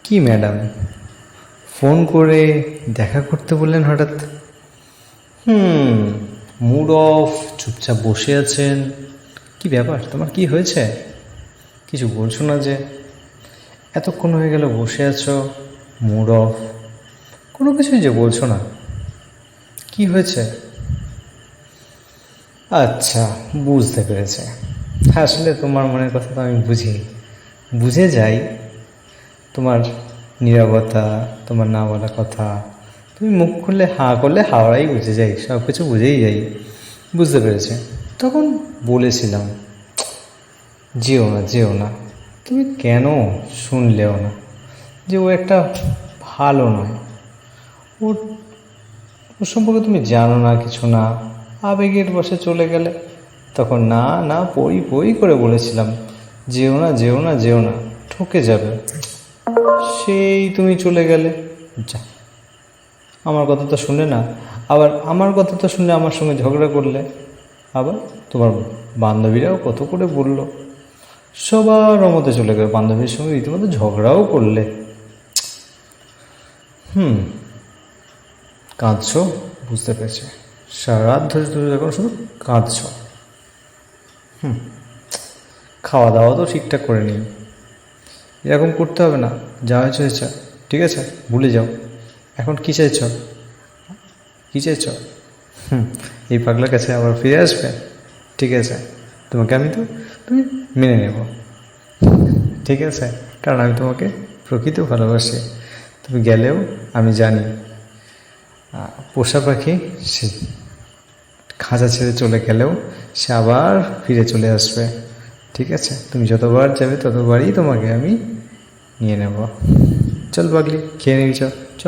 কি madam, phone করে দেখা করতে বললেন হঠাৎ? মুড অফ, চুপচাপ বসে আছেন। কি ব্যাপার, তোমার কি হয়েছে? কিছু বলছো না যে? এতক্ষণ হয়ে গেল বসে আছো, মুড অফ, কোনো কিছুই যে বলছো না। কি হয়েছে? আচ্ছা, বুঝতে পেরেছে। আসলে তোমার মনের কথা তো আমি বুঝে যাই। তোমার নীরবতা, তোমার না বলা কথা, তুমি মুখ খুললে হাঁ করলে হাওড়াই বুঝে যাই, সব কিছু বুঝেই যাই। বুঝতে পেরেছি। তখন বলেছিলাম যেও না যেও না, তুমি কেন শুনলেও না যে ও একটা ভালো নয়। ওর ওর সম্পর্কে তুমি জানো না, কিছু না, আবেগের বশে চলে গেলে। তখন না না পই পই করে বলেছিলাম যেও না যেও না যেও না, ঠকে যাবে। সেই তুমি চলে গেলে। যা, আমার কথা তো শুনলে না, আবার আমার কথা তো শুনলে আমার সঙ্গে ঝগড়া করলে। আবার তোমার বান্ধবীরাও কত করে বলল, সবার মতে চলে গেল, বান্ধবীর সঙ্গে রীতিমতো ঝগড়াও করলে। কাঁদছো, বুঝতে পেরেছি। সারা রাত ধরে তুমি যখন শুধু কাঁদছ। খাওয়া দাওয়া তো ঠিকঠাক করে নিই। এরকম করতে হবে না, যা হয়েছে হয়েছে, ঠিক আছে, ভুলে যাও। এখন কী চাইছ? কী চাইছ? এই পাগলার কাছে আবার ফিরে আসবে? ঠিক আছে, তুমি মেনে নেব, ঠিক আছে, কারণ আমি তোমাকে প্রকৃত ভালোবাসি। তুমি গেলেও আমি জানি পোষা পাখি সে খাঁচা ছেড়ে চলে গেলেও সে আবার ফিরে চলে আসবে। ঠিক আছে, তুমি যতবার যাবে ততবারই তোমাকে আমি নিয়ে নেব। চল পাগলি, খেয়ে নিবি, চ চ।